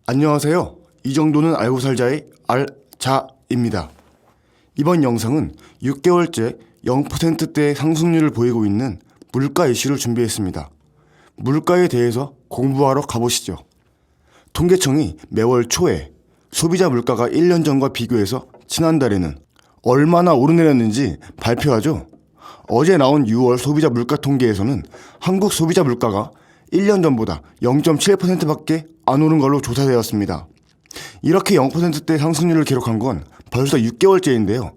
안녕하세요. 이 정도는 알고 살자의 알자입니다. 이번 영상은 6개월째 0%대의 상승률을 보이고 있는 물가 이슈를 준비했습니다. 물가에 대해서 공부하러 가보시죠. 통계청이 매월 초에 소비자 물가가 1년 전과 비교해서 지난달에는 얼마나 오르내렸는지 발표하죠. 어제 나온 6월 소비자 물가 통계에서는 한국 소비자 물가가 1년 전보다 0.7%밖에 안 오른 걸로 조사되었습니다. 이렇게 0%대 상승률을 기록한 건 벌써 6개월째인데요.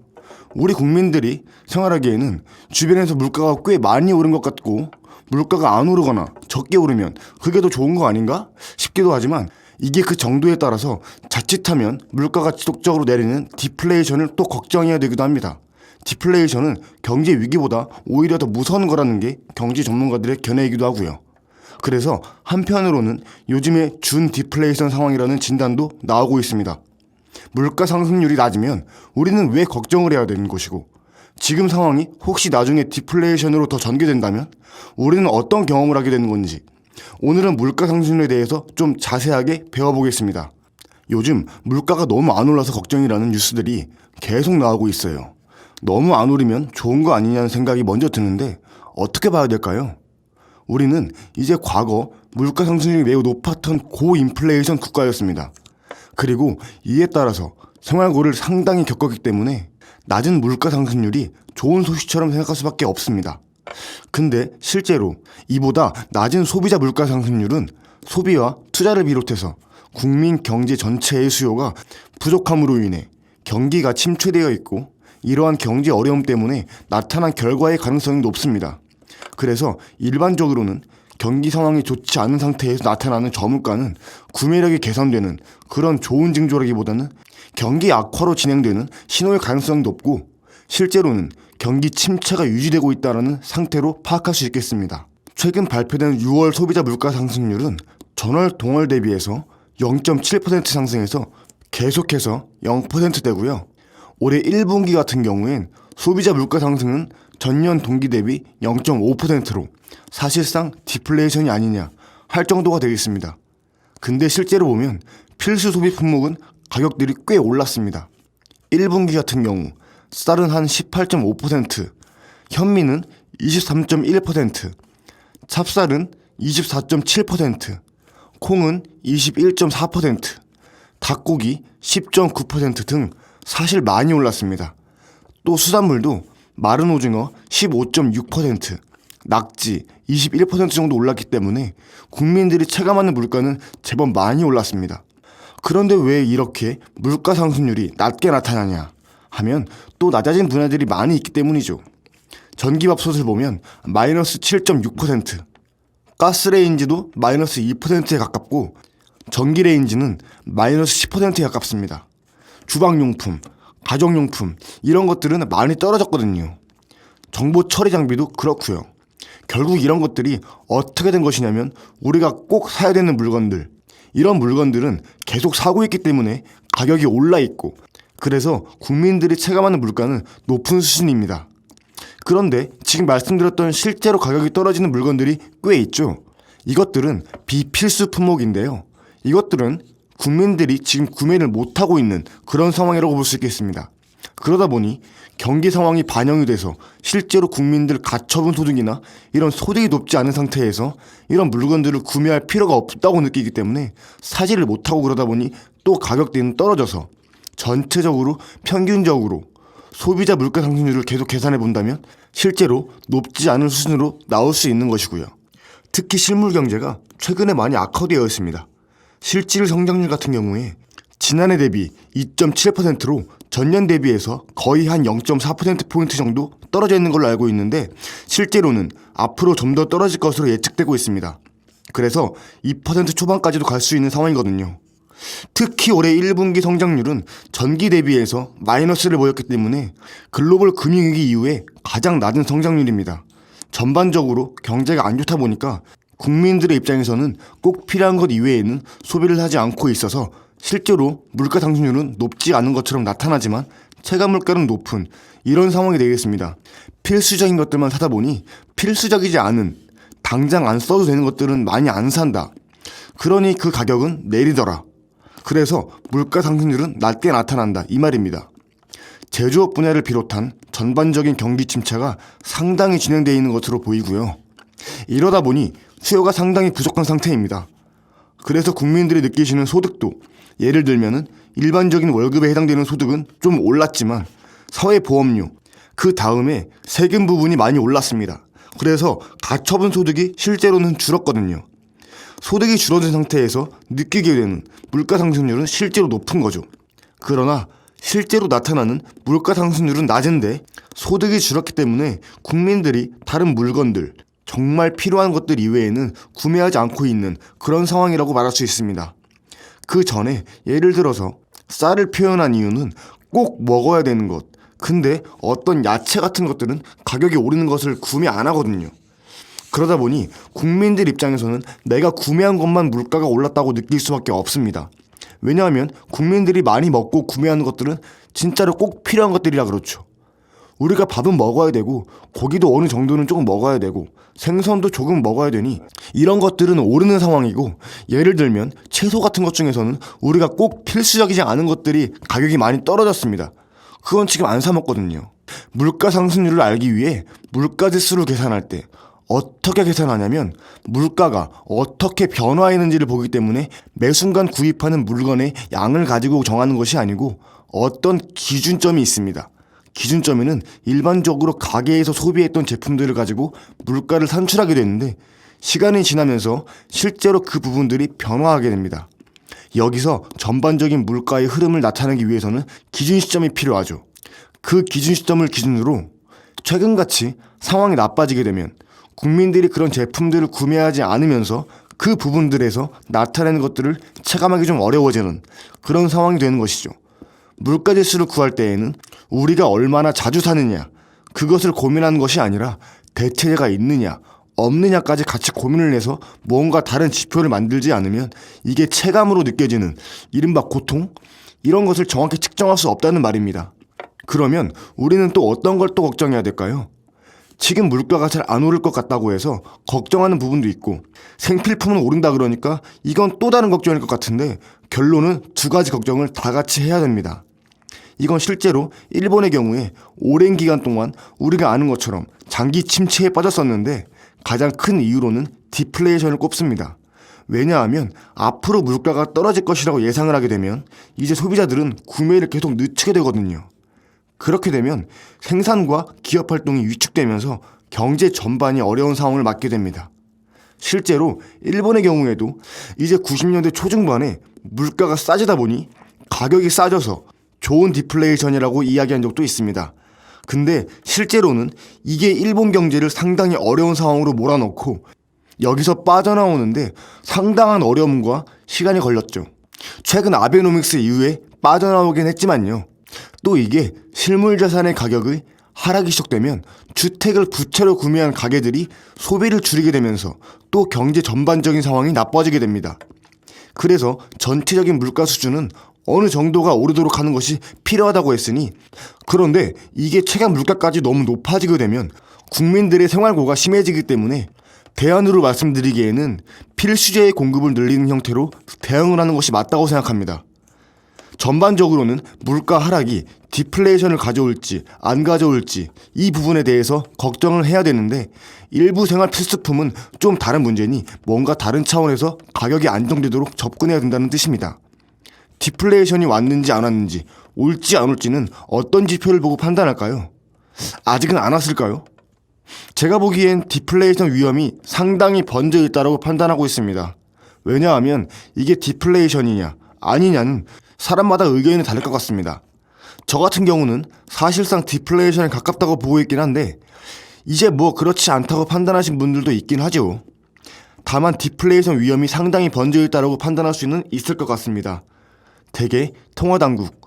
우리 국민들이 생활하기에는 주변에서 물가가 꽤 많이 오른 것 같고 물가가 안 오르거나 적게 오르면 그게 더 좋은 거 아닌가 싶기도 하지만 이게 그 정도에 따라서 자칫하면 물가가 지속적으로 내리는 디플레이션을 또 걱정해야 되기도 합니다. 디플레이션은 경제 위기보다 오히려 더 무서운 거라는 게 경제 전문가들의 견해이기도 하고요. 그래서 한편으로는 요즘에 준 디플레이션 상황이라는 진단도 나오고 있습니다. 물가 상승률이 낮으면 우리는 왜 걱정을 해야 되는 것이고 지금 상황이 혹시 나중에 디플레이션으로 더 전개된다면 우리는 어떤 경험을 하게 되는 건지 오늘은 물가 상승률에 대해서 좀 자세하게 배워보겠습니다. 요즘 물가가 너무 안 올라서 걱정이라는 뉴스들이 계속 나오고 있어요. 너무 안 오르면 좋은 거 아니냐는 생각이 먼저 드는데 어떻게 봐야 될까요? 우리는 이제 과거 물가 상승률이 매우 높았던 고인플레이션 국가였습니다. 그리고 이에 따라서 생활고를 상당히 겪었기 때문에 낮은 물가 상승률이 좋은 소식처럼 생각할 수밖에 없습니다. 근데 실제로 이보다 낮은 소비자 물가 상승률은 소비와 투자를 비롯해서 국민 경제 전체의 수요가 부족함으로 인해 경기가 침체되어 있고 이러한 경제 어려움 때문에 나타난 결과의 가능성이 높습니다. 그래서 일반적으로는 경기 상황이 좋지 않은 상태에서 나타나는 저물가는 구매력이 개선되는 그런 좋은 징조라기보다는 경기 악화로 진행되는 신호의 가능성이 높고 실제로는 경기 침체가 유지되고 있다는 상태로 파악할 수 있겠습니다. 최근 발표된 6월 소비자 물가 상승률은 전월 동월 대비해서 0.7% 상승해서 계속해서 0%대고요. 올해 1분기 같은 경우엔 소비자 물가 상승은 전년 동기 대비 0.5%로 사실상 디플레이션이 아니냐 할 정도가 되겠습니다. 근데 실제로 보면 필수 소비 품목은 가격들이 꽤 올랐습니다. 1분기 같은 경우 쌀은 한 18.5%, 현미는 23.1%, 찹쌀은 24.7%, 콩은 21.4%, 닭고기 10.9% 등 사실 많이 올랐습니다. 또 수산물도 마른 오징어 15.6%, 낙지 21% 정도 올랐기 때문에 국민들이 체감하는 물가는 제법 많이 올랐습니다. 그런데 왜 이렇게 물가 상승률이 낮게 나타나냐 하면 또 낮아진 분야들이 많이 있기 때문이죠. 전기밥솥을 보면 마이너스 7.6%, 가스레인지도 마이너스 2%에 가깝고 전기레인지는 마이너스 10%에 가깝습니다. 주방용품, 가정용품 이런 것들은 많이 떨어졌거든요. 정보 처리 장비도 그렇고요. 결국 이런 것들이 어떻게 된 것이냐면 우리가 꼭 사야 되는 물건들 이런 물건들은 계속 사고 있기 때문에 가격이 올라 있고 그래서 국민들이 체감하는 물가는 높은 수준입니다. 그런데 지금 말씀드렸던 실제로 가격이 떨어지는 물건들이 꽤 있죠. 이것들은 비필수 품목인데요. 이것들은 국민들이 지금 구매를 못하고 있는 그런 상황이라고 볼 수 있겠습니다. 그러다 보니 경기 상황이 반영이 돼서 실제로 국민들 가처분 소득이나 이런 소득이 높지 않은 상태에서 이런 물건들을 구매할 필요가 없다고 느끼기 때문에 사지를 못하고 그러다 보니 또 가격대는 떨어져서 전체적으로 평균적으로 소비자 물가 상승률을 계속 계산해 본다면 실제로 높지 않은 수준으로 나올 수 있는 것이고요. 특히 실물 경제가 최근에 많이 악화되어 있습니다. 실질 성장률 같은 경우에 지난해 대비 2.7%로 전년 대비해서 거의 한 0.4%포인트 정도 떨어져 있는 걸로 알고 있는데 실제로는 앞으로 좀 더 떨어질 것으로 예측되고 있습니다. 그래서 2% 초반까지도 갈 수 있는 상황이거든요. 특히 올해 1분기 성장률은 전기 대비해서 마이너스를 보였기 때문에 글로벌 금융위기 이후에 가장 낮은 성장률입니다. 전반적으로 경제가 안 좋다 보니까 국민들의 입장에서는 꼭 필요한 것 이외에는 소비를 하지 않고 있어서 실제로 물가 상승률은 높지 않은 것처럼 나타나지만 체감 물가는 높은 이런 상황이 되겠습니다. 필수적인 것들만 사다 보니 필수적이지 않은 당장 안 써도 되는 것들은 많이 안 산다. 그러니 그 가격은 내리더라. 그래서 물가 상승률은 낮게 나타난다 이 말입니다. 제조업 분야를 비롯한 전반적인 경기 침체가 상당히 진행되어 있는 것으로 보이고요. 이러다 보니 수요가 상당히 부족한 상태입니다. 그래서 국민들이 느끼시는 소득도, 예를 들면은 일반적인 월급에 해당되는 소득은 좀 올랐지만 사회보험료, 그 다음에 세금 부분이 많이 올랐습니다. 그래서 가처분 소득이 실제로는 줄었거든요. 소득이 줄어든 상태에서 느끼게 되는 물가 상승률은 실제로 높은 거죠. 그러나 실제로 나타나는 물가 상승률은 낮은데 소득이 줄었기 때문에 국민들이 다른 물건들, 정말 필요한 것들 이외에는 구매하지 않고 있는 그런 상황이라고 말할 수 있습니다. 그 전에 예를 들어서 쌀을 표현한 이유는 꼭 먹어야 되는 것, 근데 어떤 야채 같은 것들은 가격이 오르는 것을 구매 안 하거든요. 그러다 보니 국민들 입장에서는 내가 구매한 것만 물가가 올랐다고 느낄 수밖에 없습니다. 왜냐하면 국민들이 많이 먹고 구매하는 것들은 진짜로 꼭 필요한 것들이라 그렇죠. 우리가 밥은 먹어야 되고 고기도 어느 정도는 조금 먹어야 되고 생선도 조금 먹어야 되니 이런 것들은 오르는 상황이고, 예를 들면 채소 같은 것 중에서는 우리가 꼭 필수적이지 않은 것들이 가격이 많이 떨어졌습니다. 그건 지금 안 사 먹거든요. 물가 상승률을 알기 위해 물가 지수를 계산할 때 어떻게 계산하냐면 물가가 어떻게 변화했는지를 보기 때문에 매 순간 구입하는 물건의 양을 가지고 정하는 것이 아니고 어떤 기준점이 있습니다. 기준점에는 일반적으로 가게에서 소비했던 제품들을 가지고 물가를 산출하게 되는데 시간이 지나면서 실제로 그 부분들이 변화하게 됩니다. 여기서 전반적인 물가의 흐름을 나타내기 위해서는 기준 시점이 필요하죠. 그 기준 시점을 기준으로 최근같이 상황이 나빠지게 되면 국민들이 그런 제품들을 구매하지 않으면서 그 부분들에서 나타내는 것들을 체감하기 좀 어려워지는 그런 상황이 되는 것이죠. 물가지수를 구할 때에는 우리가 얼마나 자주 사느냐, 그것을 고민하는 것이 아니라 대체제가 있느냐 없느냐까지 같이 고민을 해서 뭔가 다른 지표를 만들지 않으면 이게 체감으로 느껴지는 이른바 고통? 이런 것을 정확히 측정할 수 없다는 말입니다. 그러면 우리는 또 어떤 걸 또 걱정해야 될까요? 지금 물가가 잘 안 오를 것 같다고 해서 걱정하는 부분도 있고, 생필품은 오른다 그러니까 이건 또 다른 걱정일 것 같은데 결론은 두 가지 걱정을 다 같이 해야 됩니다. 이건 실제로 일본의 경우에 오랜 기간 동안 우리가 아는 것처럼 장기 침체에 빠졌었는데 가장 큰 이유로는 디플레이션을 꼽습니다. 왜냐하면 앞으로 물가가 떨어질 것이라고 예상을 하게 되면 이제 소비자들은 구매를 계속 늦추게 되거든요. 그렇게 되면 생산과 기업 활동이 위축되면서 경제 전반이 어려운 상황을 맞게 됩니다. 실제로 일본의 경우에도 이제 90년대 초중반에 물가가 싸지다 보니 가격이 싸져서 좋은 디플레이션이라고 이야기한 적도 있습니다. 근데 실제로는 이게 일본 경제를 상당히 어려운 상황으로 몰아넣고 여기서 빠져나오는데 상당한 어려움과 시간이 걸렸죠. 최근 아베노믹스 이후에 빠져나오긴 했지만요. 또 이게 실물 자산의 가격의 하락이 시작되면 주택을 부채로 구매한 가게들이 소비를 줄이게 되면서 또 경제 전반적인 상황이 나빠지게 됩니다. 그래서 전체적인 물가 수준은 어느 정도가 오르도록 하는 것이 필요하다고 했으니, 그런데 이게 최근 물가까지 너무 높아지게 되면 국민들의 생활고가 심해지기 때문에 대안으로 말씀드리기에는 필수재의 공급을 늘리는 형태로 대응을 하는 것이 맞다고 생각합니다. 전반적으로는 물가 하락이 디플레이션을 가져올지 안 가져올지 이 부분에 대해서 걱정을 해야 되는데, 일부 생활 필수품은 좀 다른 문제니 뭔가 다른 차원에서 가격이 안정되도록 접근해야 된다는 뜻입니다. 디플레이션이 왔는지 안 왔는지, 올지 안 올지는 어떤 지표를 보고 판단할까요? 아직은 안 왔을까요? 제가 보기엔 디플레이션 위험이 상당히 번져 있다고 판단하고 있습니다. 왜냐하면 이게 디플레이션이냐 아니냐는 사람마다 의견이 다를 것 같습니다. 저 같은 경우는 사실상 디플레이션에 가깝다고 보고 있긴 한데 이제 뭐 그렇지 않다고 판단하신 분들도 있긴 하죠. 다만 디플레이션 위험이 상당히 번져 있다고 판단할 수는 있을 것 같습니다. 대개 통화당국,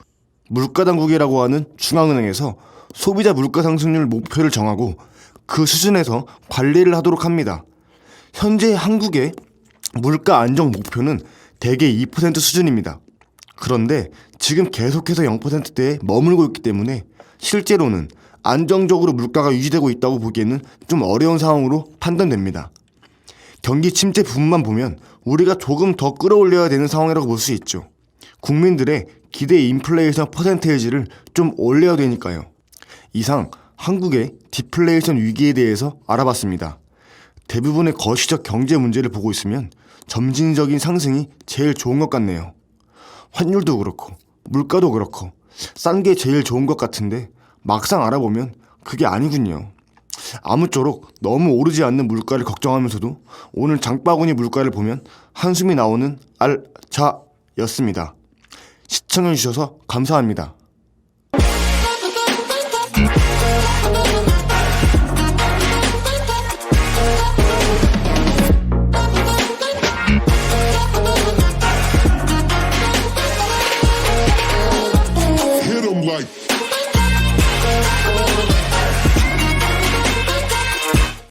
물가당국이라고 하는 중앙은행에서 소비자 물가 상승률 목표를 정하고 그 수준에서 관리를 하도록 합니다. 현재 한국의 물가 안정 목표는 대개 2% 수준입니다. 그런데 지금 계속해서 0%대에 머물고 있기 때문에 실제로는 안정적으로 물가가 유지되고 있다고 보기에는 좀 어려운 상황으로 판단됩니다. 경기 침체 부분만 보면 우리가 조금 더 끌어올려야 되는 상황이라고 볼 수 있죠. 국민들의 기대 인플레이션 퍼센테이지를 좀 올려야 되니까요. 이상 한국의 디플레이션 위기에 대해서 알아봤습니다. 대부분의 거시적 경제 문제를 보고 있으면 점진적인 상승이 제일 좋은 것 같네요. 환율도 그렇고 물가도 그렇고 싼 게 제일 좋은 것 같은데 막상 알아보면 그게 아니군요. 아무쪼록 너무 오르지 않는 물가를 걱정하면서도 오늘 장바구니 물가를 보면 한숨이 나오는 알차였습니다. 시청해주셔서 감사합니다.